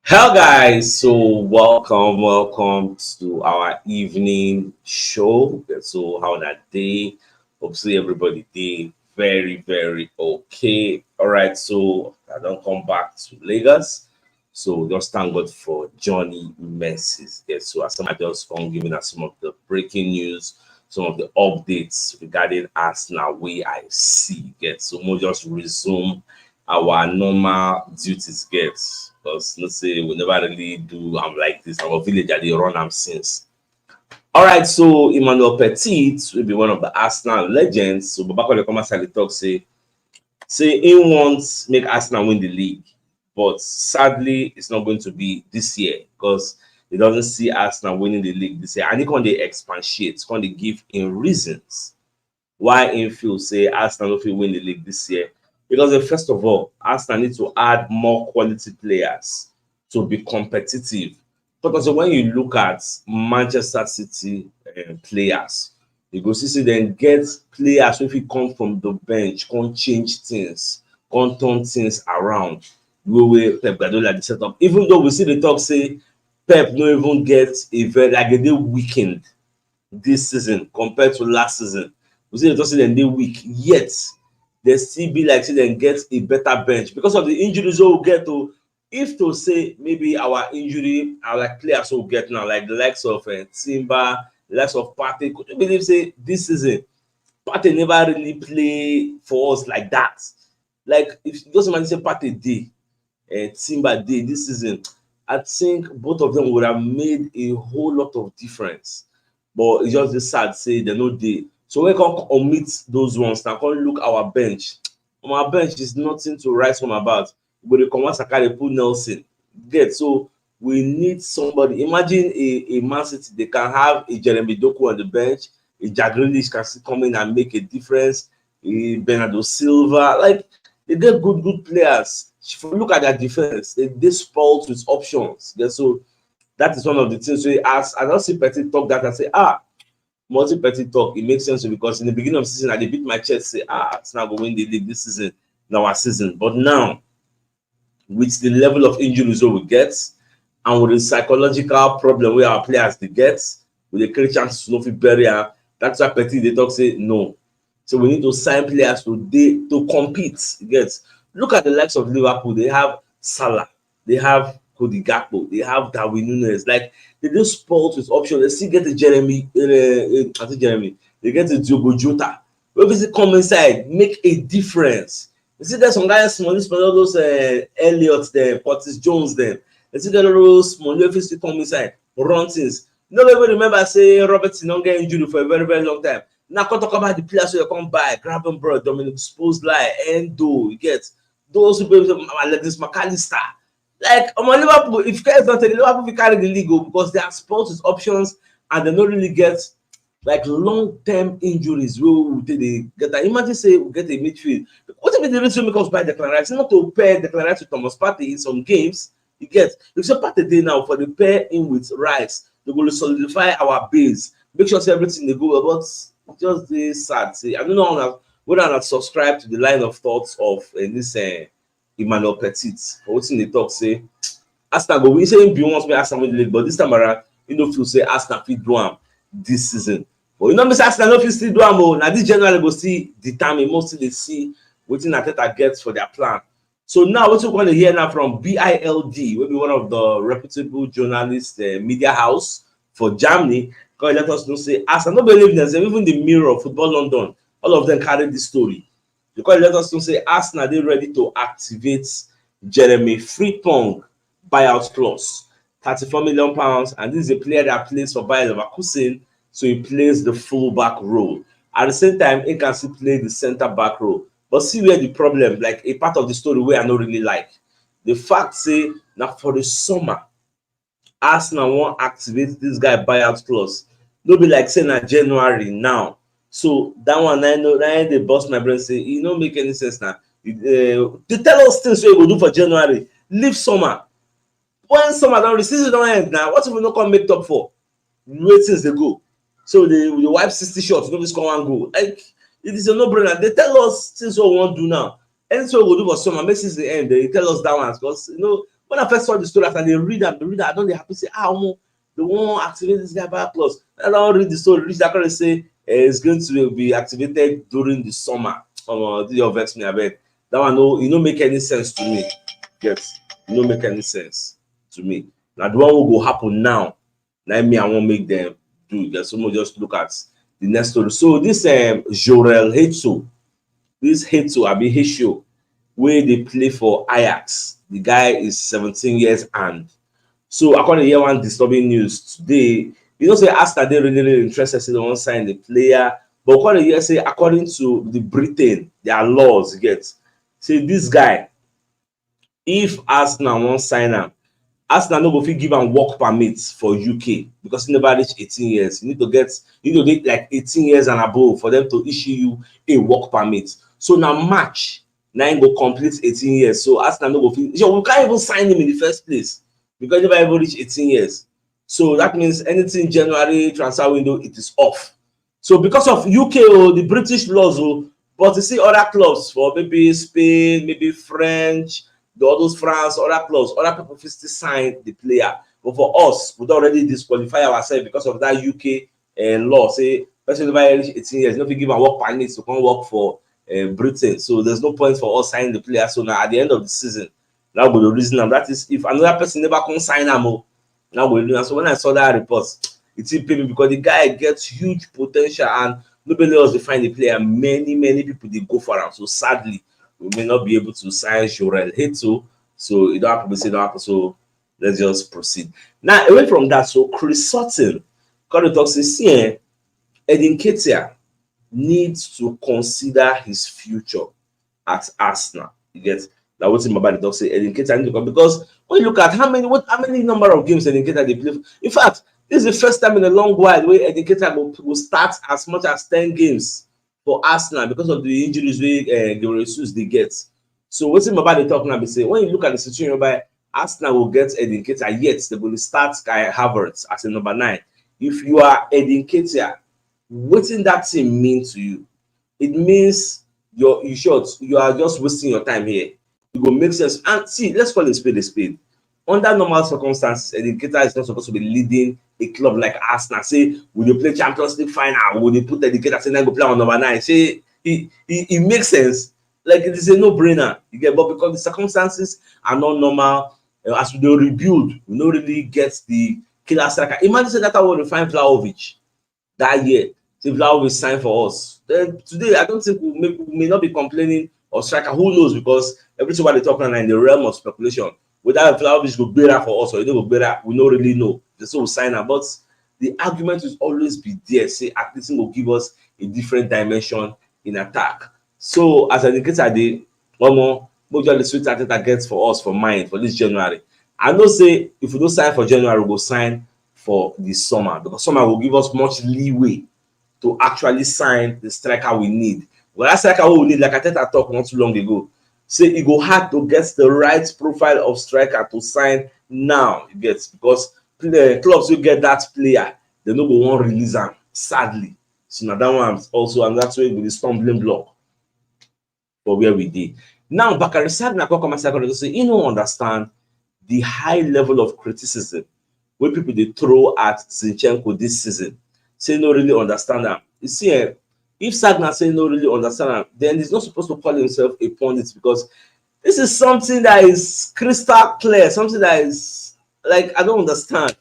Hello guys, so welcome to our evening show. So how that day? Hopefully everybody did very okay. All right, so I don't come back to Lagos. So just thank God for Johnny Messis. Yes, so as I just come giving us some of the breaking news, some of the updates regarding Arsenal way I see. Yes, so we'll just resume our normal duties get because let's say we never really do like this. Our village they run since. All right, so Emmanuel Petit will be one of the Arsenal legends. So Babakole Komasali talk say he wants make Arsenal win the league, but sadly it's not going to be this year because he doesn't see Arsenal winning the league this year. And he can they expatiate, can they give him reasons why im feel say Arsenal no fit win the league this year because first of all Arsenal need to add more quality players to be competitive because when you look at Manchester City players you go see say dem get players wey fit come from the bench come change things come turn things around the way Pep Guardiola dey set up even though we still dey talk say Pep no even get a very like e dey weakened this season compared to last season. We see just say dem dey weak, yet dem still be like say dem get a better bench because of the injuries wey we get to. If to say maybe our injury, our like players wey we get now, like the likes of Timber, the likes of Partey, could you believe say this season Partey never really play for us like that? Like if just imagine say Partey dey Timber dey this season, I think both of them would have made a whole lot of difference. But it's just dey sad say dem no dey. So when we come omit those ones now, come look our bench. Our bench is nothing to write home about. We go dey comot Saka dey put Nelson. Get so we need somebody. Imagine a Man City they can have a Jeremy Doku on the bench, a Jack Grealish can still come in and make a difference, a Bernardo Silva. Like they get good players. If you look at their defense, they spoiled with options. Yeah, so that is one of the things wey as I don see Petit talk that I say multi Petit talk it makes sense because in the beginning of the season I dey beat my chest say Arsenal go win the league this season na our season, but now with the level of injuries wey we get and with the psychological problem wey our players dey get, we dey create chances to no fit bury am. That's why Petit dey talk say no. So we need to sign players to compete. You get look at the likes of Liverpool. They have Salah, they have Cody Gakpo, they have Darwin Núñez. Like they just spoiled with options. They still get the Jeremy, they get the Diogo Jota. Wey visit come inside, make a difference. You see there's some guys small all those Elliott them, Curtis Jones them. You see get all those small wey fit still come inside, run things. No even remember say Robertson don get injured for a very long time. Now come talk about the players wey dey come by, Gravenberch, Dominic Szoboszlai, Endo, you get those people like this McAllister. Like Liverpool, if guys don't tell you, Liverpool will carry the league because they are spoiled with options and they don't really get like long-term injuries wey they get that. Imagine say we get a midfield. What if the reason make us buy Declan Rice? Not to pair Declan Rice with Thomas Partey in some games. You get if say Partey dey now for the pair in with Rice, they go solidify our base, make sure say everything they go well. But just dey sad. Say I don't know whether I subscribe to the line of thoughts of this Emmanuel Petit. For wetin dey talk say Arsenal go win. Say him bin want make Arsenal win the league, but this time around he no feel say Arsenal fit do am this season. But you know me say Arsenal no fit still do am o. Na this January go still determine mostly dey see wetin Arteta get for their plan. So now wetin we wan dey hear now from BILD wey be one of the reputable journalist media house for Germany. Come let us know say Arsenal no believe themselves. Even the Mirror, Football London, all of them carry this story. Because let us know say Arsenal dey ready to activate Jeremy Frimpong buyout clause, £34 million, and this is a player that plays for Bayer Leverkusen, so he plays the full-back role. At the same time, he can still play the centre-back role. But see where the problem, like a part of the story where I don't really like. The fact say now for the summer, Arsenal wan activate this guy buyout clause. No be like say na January now. So that one I know that they bust my brain say it no make any sense now. They tell us things wey we go do for January. Leave summer. When summer don reach, season don end now. What if we no come make top four? Wait things dey go. So they wipe 60 shots, no be score one goal. Like it is a no-brainer. They tell us things we wan do now. Anything we go do for summer, make season end. They tell us that one because when I first saw the story, after they read that, I don't they happy say, they won't activate this guy back clause. I don't read the story, reach that kind of say it's going to be activated during the summer. The vex me, I bet. That one, no, it don't make any sense to me. Yes, it don't make any sense to me. Now, the one will go happen now. Now, me, I won't make them do. There's someone just look at the next story. So, this Jorel Hetso, this Hetso, I mean, Hetso, where they play for Ajax. The guy is 17 years and so according to hear one disturbing news today, you know say Arsenal they really interested in one sign the player, but according to hear say according to the Britain, their laws get say this guy, if Arsenal wan sign am, Arsenal no go fit give am work permit for UK because he never reach 18 years. You need to get like 18 years and above for them to issue you a work permit. So now March, now he go complete 18 years. So Arsenal no go fit. So we can't even sign him in the first place because he never even reach 18 years. So that means anything January transfer window, it is off. So because of UK or the British laws, but you see other clubs for maybe Spain, maybe French, all those France, other clubs, other people still sign the player. But for us, we already disqualify ourselves because of that UK law. Say, person never reach 18 years, you know, if you give a work permit to come work for Britain. So there's no point for us signing the player. So now at the end of the season, now we're the reason, and that is if another person never can sign them, now we're doing. So when I saw that report, it didn't pay me because the guy gets huge potential and nobody else define the player. Many people they go for him. So sadly, we may not be able to sign Jorel Hetso. So you don't have to be saying that. So let's just proceed. Now, away from that, so Chris Sutton, kind of talks, see, Edin Ketia needs to consider his future at Arsenal. You get that? What's in my body? Talk say Edin Ketia need to come because when you look at how many number of games Edin Ketia they play. In fact, this is the first time in a long while where Edin Ketia will start as much as 10 games for Arsenal because of the injuries where Jesus they get. So what's in my body talking about? Say when you look at the situation whereby Arsenal will get Edin Ketia, yet they will start Kai Havertz as a number 9. If you are Edin Ketia, what does that team mean to you? It means you are just wasting your time here. It will make sense. And see, let's call it a spade. Under normal circumstances, Edin Ketia is not supposed to be leading a club like Arsenal. Say, will you play Champions League final? Will they put Edin Ketia say, go play on number 9? Say, it makes sense. Like it is a no-brainer. You get, but because the circumstances are not normal, as we do rebuild, we don't really get the killer striker. Imagine say that I want to find Vlahovic that year. Say Vlahovic signed for us. Then today, I don't think we may not be complaining of striker. Who knows? Because everything what they talking about in the realm of speculation. Whether Vlahovic go better for us or it don't go better, we don't really know. So we sign up. But the argument will always be there. Say at least it will give us a different dimension in attack. So as an indicator, the one more the sweet that gets for us for mine for this January. I know say if we don't sign for January, we'll sign for the summer because summer will give us much leeway to actually sign the striker we need. Well, that striker we need, like I talked not too long ago, say it go hard to get the right profile of striker to sign now. You get because the clubs will get that player, they no go want release him, sadly. So now that one also, and that's where with the stumbling block for where we did. Now, Bakary Sagna come and say, you don't understand the high level of criticism where people they throw at Zincheko this season. Say no really understand that. You see, if Sagna say no really understand that, then he's not supposed to call himself a pundit because this is something that is crystal clear, something that is like I don't understand.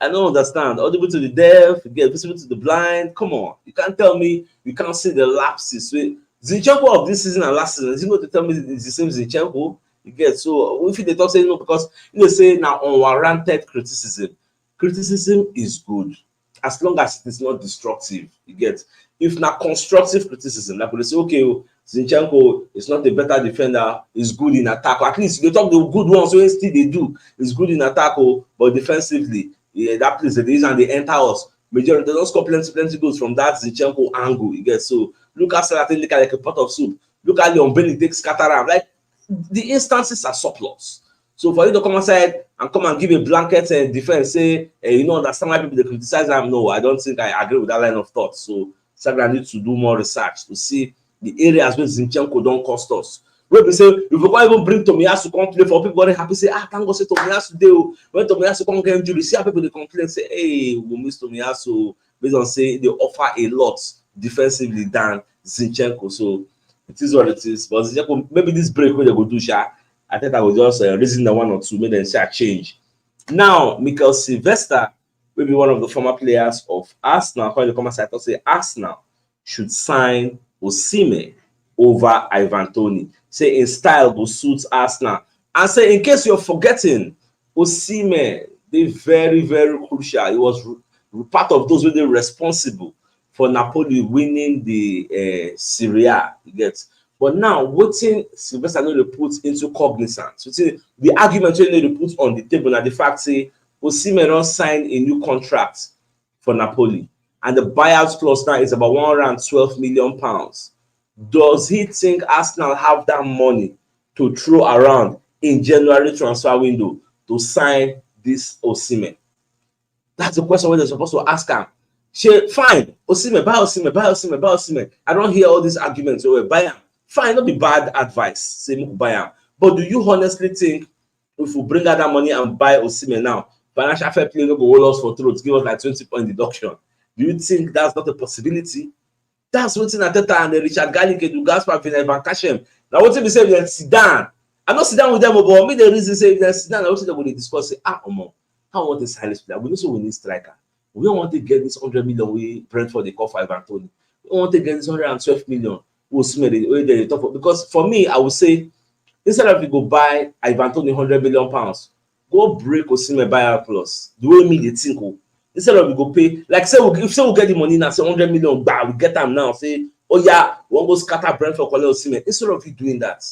I don't understand. Audible to the deaf, get visible to the blind. Come on, you can't tell me you can't see the lapses. Zincheko of this season and last season, is he going to tell me it's the same Zincheko? You get so if they talk say no because say now unwarranted criticism. Criticism is good as long as it is not destructive. You get if not constructive criticism, like when they say okay, Zinchenko is not a better defender, is good in attack. At least they talk the good ones, so still they do. Is good in attack, but defensively, yeah, that place the reason they enter us. Majority they don't score plenty goals from that Zinchenko angle. You get so look at Salah look like a pot of soup. Look at Leon Bailey takes scatter around. Like the instances are surplus. So for you to come outside and come and give a blanket defense, say you know understand why people they criticize them. No, I don't think I agree with that line of thought. So Salah needs to do more research to see the areas where Zinchenko don't cost us. Where we say if we can't even bring Tomiyasu come play for people, very happy say thank God say Tomiyasu dey o. When Tomiyasu come get injury, see how people dey complain say hey we miss Tomiyasu based on say they offer a lot defensively than Zincheko. So it is what it is. But Zincheko, maybe this break wey they go do I think I will just reason the one or two, make them change. Now, Mikel Sylvester will be one of the former players of Arsenal. According to the comment site, say Arsenal should sign Osimhen over Ivan Toney. Say in style will suit Arsenal. And say in case you're forgetting, Osimhen, they very, very crucial. He was part of those who were responsible for Napoli winning the Serie A. You get. But now, wetin Sylvester no dey put into cognizance, the argument wey no dey put on the table na the fact say Osimhen don sign a new contract for Napoli, and the buyout clause now is about £112 million. Does he think Arsenal have that money to throw around in January transfer window to sign this Osimhen? That's the question wey they're supposed to ask am. Fine, Osimhen, buy Osimhen, buy Osimhen, buy Osimhen. I don't hear all these arguments. Oh, buy him. Fine, not be bad advice. Say buy him. But do you honestly think if we bring out that money and buy Osimhen now, financial fair play no go hold us for throat, give us like 20-point deduction? Do you think that's not a possibility? That's wetin Ateta and Richard Garlic do, Gaspar Van Kashem. Now wetin be say if dem sit down, I no sit down with them, but me the reason say if dem sit down, na wetin dem go dey discuss say omo, how we want a silence player? We know say we need striker. We don't want to get this 100 million we Brentford they call for Ivan Toney. We don't want to get this 112 million Osimhen they talk for. Because for me, I would say instead of you go buy Ivan Toney £100 million, go break Osimhen buyout clause. The way me they think. Instead of you go pay, like say we get the money now, say 100 million, we get them now. Say, oh yeah, we want to go scatter Brentford for Osimhen. Instead of you doing that,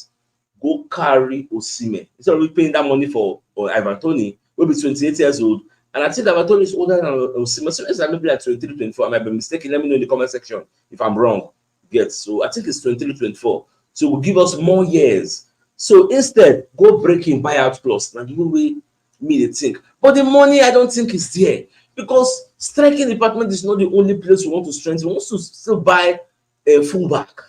go carry Osimhen. Instead of you paying that money for Ivan Toney, will be 28 years old. And I think Ivan Toney is older than Osimhen. So it's maybe like 23, 24. I might be mistaken. Let me know in the comment section if I'm wrong. Yes, so I think it's 23, 24. So it will give us more years. So instead, go break in buyout clause. Now the way me they think. But the money I don't think is there. Because striking department is not the only place we want to strengthen. We want to still buy a fullback.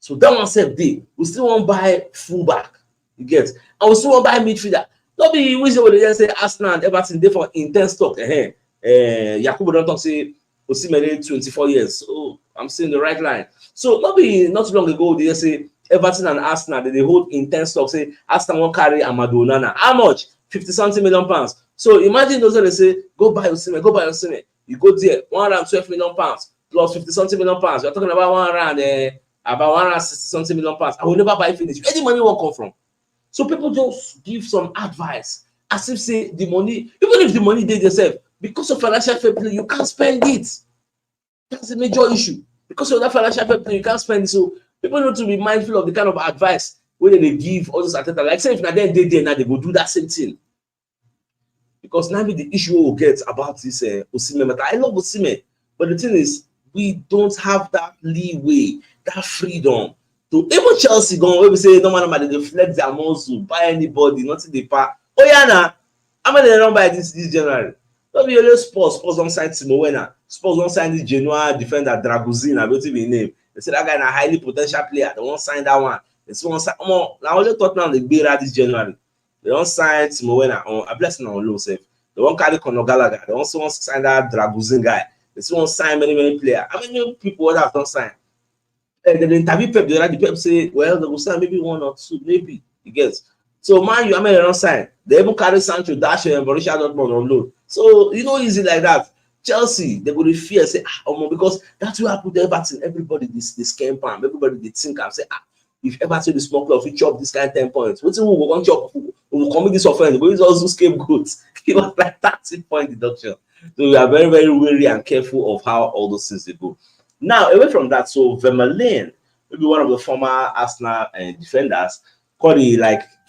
So that one said day. We still want to buy fullback. You get? And we still want to buy midfielder. Not be we say Arsenal and Everton they for intense talk. Yakubu don't talk say Osimhen 24 years. So I'm saying the right line. So not long ago they say Everton and Arsenal they hold intense talk. Say Arsenal won't carry Amadou Onana. How much? 50-something million pounds. So imagine those they say go buy Osimhen, go buy Osimhen. You go there, £112 million plus 50-something million pounds. You're talking about about 160-something million pounds. I will never buy finish. Where the money won't come from? So people just give some advice as if say the money, even if the money they themselves, because of financial fair play, you can't spend it. That's a major issue. Because of that financial fair play, you can't spend it. So people need to be mindful of the kind of advice when they give all those Ateta. Like say if now they there now they go do that same thing. Because now the issue we'll get about this Osimhen matter. I love Osimhen, but the thing is we don't have that leeway, that freedom. To even Chelsea going where we say no matter they flex their muscle, buy anybody, nothing they pay. Oh yeah, now I'm gonna run by this January. Don't be always Spurs don't sign Timo Werner. Spurs don't sign this Genoa defender Draguzin, I don't even name. They say that guy is a highly potential player. They won't sign that one. They say won't sign. Now only Tottenham they beat this January. They don't sign Timo Werner on a blessing on low safe. They won't carry Conor Gallagher. They also want to sign that Draguzin guy. They still want to sign many players. How many people that don't sign? And then the interview Pep, the Pep say, well, they will sign maybe one or two, maybe. You get. So man, you they don't sign. They even carry Sancho, Dash, and Borussia Dortmund on loan. So easy like that. Chelsea, they go to fear say, because that's what happened to Everton. Everybody this scam palm. Everybody they think and say, if Everton the small club, we chop this kind of 10 points. What's we going to chop? We will commit this offense. We will also scapegoats. It was like 30-point deduction. So we are very, very wary and careful of how all those things they go. Now, away from that, so Vermaelen, maybe one of the former Arsenal defenders, called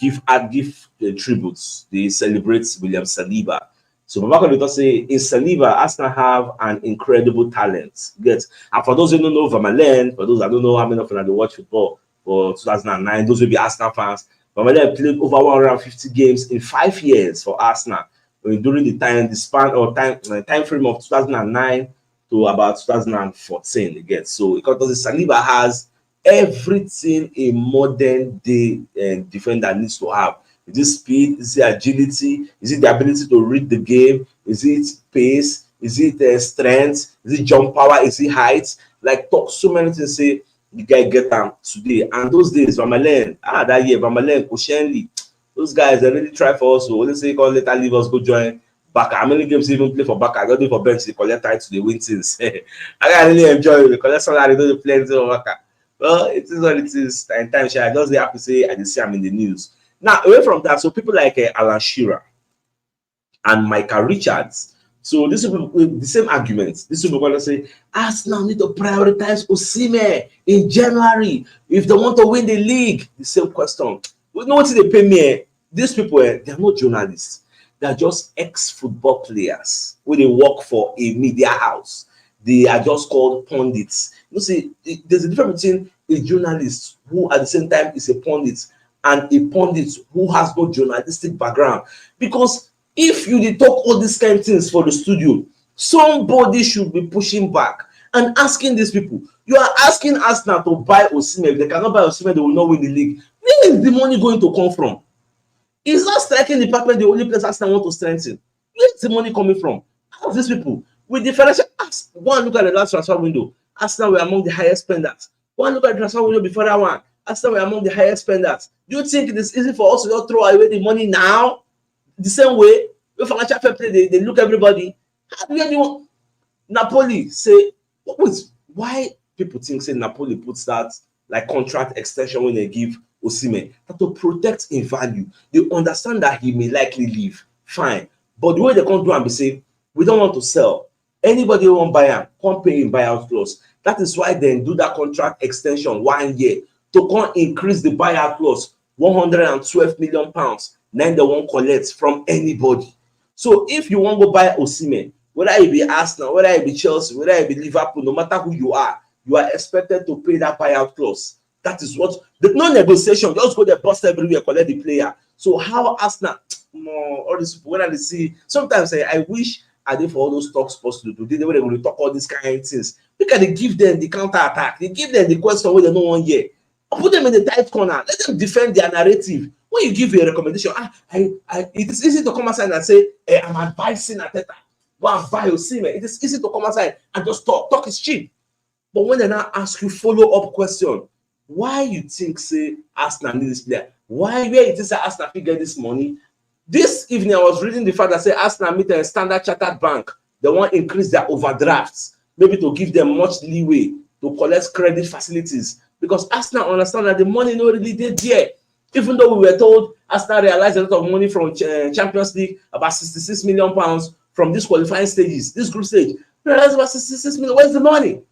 give tributes. They celebrate William Saliba. So Babako Lito say in Saliba, Arsenal have an incredible talent. Yes. And for those who don't know Vermaelen, for those that don't know how many of them watch football for 2009, those will be Arsenal fans. Vermaelen played over 150 games in 5 years for Arsenal during the time frame of 2009 to about 2014 again. So because Saliba has everything a modern day defender needs to have. Is it speed? Is it agility? Is it the ability to read the game? Is it pace? Is it strength? Is it jump power? Is it height? Like talk so many things. Say the guy get them today. And those days, Vamalen, that year, Vamalen, Koscielny, those guys they really try for us. So let's say call later leave us go join Baka. How many games even play for Baka? I don't do for bench. They collect title, they win things. I really enjoy it. They collect salary, they don't play anything for Baka. Well, it is what it is. And time I just have to say I did see I'm in the news. Now, away from that, so people like Alan Shearer and Micah Richards. So this is the same arguments. This will going to say Arsenal need to prioritize Osimhen in January if they want to win the league. The same question. You know what they pay me? These people, they are not journalists. They are just ex-football players when they work for a media house. They are just called pundits. You see, there's a difference between a journalist who at the same time is a pundit and a pundit who has no journalistic background. Because if you dey talk all these kind of things for the studio, somebody should be pushing back and asking these people. You are asking Arsenal to buy Osimhen. If they cannot buy Osimhen, they will not win the league. Where is the money going to come from? Is that striking department the only place Arsenal want to strengthen? Where is the money coming from? Ask these people. With the financial, go and look at the last transfer window. Arsenal were among the highest spenders. Go and look at the transfer window before that one. Arsenal were among the highest spenders. Do you think it is easy for us to just throw away the money now? The same way, with financial fair play, they look everybody. How do anyone? Napoli say, why people think say Napoli puts that like contract extension when they give Osimhen? That to protect in value. They understand that he may likely leave. Fine. But the way they can't do and be say, we don't want to sell. Anybody who won't buy him, can't pay in buyout clause. That is why they do that contract extension 1 year to come increase the buyout clause 112 million pounds. Then they won't collect from anybody. So if you want to buy Osimhen, whether it be Arsenal, whether it be Chelsea, whether it be Liverpool, no matter who you are expected to pay that buyout clause. That is what no negotiation. Just go there, bust everywhere, collect the player. So how Arsenal, all these people when I see sometimes I wish I did for all those talk sports to do. They were going to talk all these kind of things because they give them the counter attack. They give them the question where they know 1 year. Put them in the tight corner. Let them defend their narrative. When you give a recommendation, it is easy to come outside and say, I'm advising Ateta. Go and buy Osimhen. It is easy to come outside and just talk. Talk is cheap. But when they now ask you follow-up question, why you think, say, Arsenal need this player? Why, where it is that Arsenal get this money? This evening, I was reading the fact that say Arsenal meet a Standard Chartered Bank. They want to increase their overdrafts, maybe to give them much leeway to collect credit facilities. Because Arsenal understand that the money not really did there. Even though we were told Arsenal realized a lot of money from Champions League, about 66 million pounds from these qualifying stages, this group stage. Realized about 66 million. Where's the money?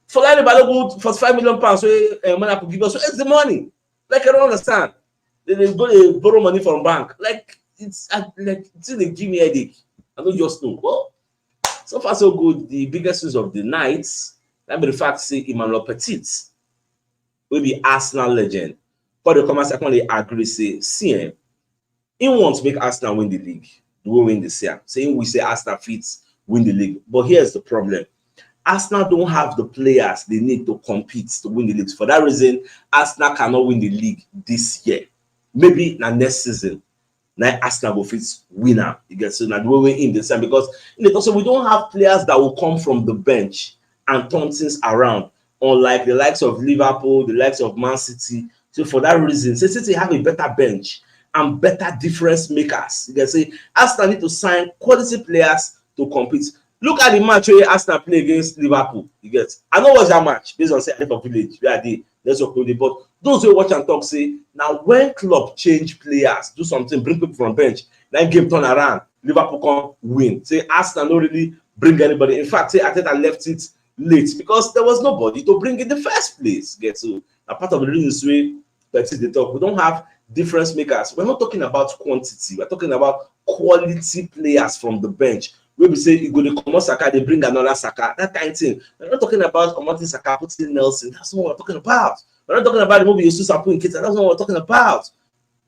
For like about 45 million pounds, so Monaco give us. Where's the money? Like I don't understand. They go to borrow money from bank. Like it's like they give me a headache. I don't just know. Well, so far so good. The biggest news of the night. Let me the fact say Emmanuel Petit will be Arsenal legend. But the comments secondly agree say, see, he wants to make Arsenal win the league. We will win this year. Saying we say Arsenal fits win the league. But here's the problem. Arsenal don't have the players they need to compete to win the league. For that reason, Arsenal cannot win the league this year. Maybe next season. Now Arsenal will fit winner. You get so now we will in this time because also we don't have players that will come from the bench and turn things around. Unlike the likes of Liverpool, the likes of Man City. So for that reason, City have a better bench and better difference makers. You can say Arsenal need to sign quality players to compete. Look at the match where Arsenal play against Liverpool. You get. I know what's that match based on say for Village where they let's okay, but those who watch and talk say now when club change players, do something, bring people from bench, then game turn around, Liverpool can win. Say Arsenal don't really bring anybody. In fact, say Arteta left it late because there was nobody to bring in the first place. Get so a part of the reason way that is the talk. We don't have difference makers. We're not talking about quantity. We're talking about quality players from the bench. Where we say you go to come Saka, they bring another Saka. That kind of thing. We're not talking about Omoti Saka, putting Nelson. That's not what we're talking about. We're not talking about removing Jesus and putting Kita. That's not what we're talking about.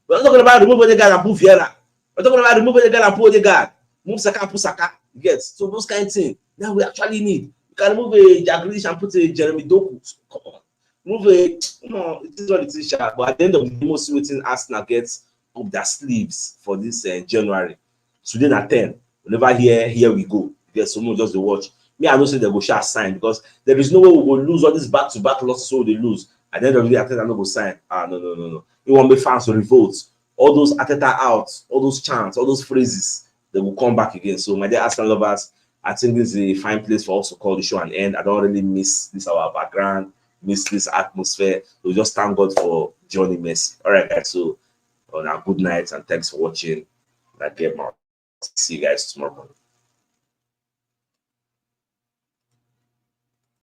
We're not talking about removing the guy and put Vieira. We're talking about removing the guy and put the guy. Move Saka and put Saka. Yes. So those kind of things that we actually need. You can remove a Jaglish and put a Jeremy Doku. So, come on. move it. No, it is what it is, sha. But at the end of the day, most waiting Arsenal gets up their sleeves for this January. Today na 10. Whenever here we go. Yes, someone just dey watch. Me, I know say they go share sign because there is no way we go lose all these back-to-back losses so they lose. At the end of the day, Arteta no go sign. Ah, no, no, no, no. You want make fans to revolt. All those Arteta out, all those chants, all those phrases, they will come back again. So, my dear Arsenal lovers, I think this is a fine place for us to call the show an end. I don't really miss this our background, miss this atmosphere. So just thank God for Johnny Messi. All right, guys. So, good night and thanks for watching. Like, get more. See you guys tomorrow morning.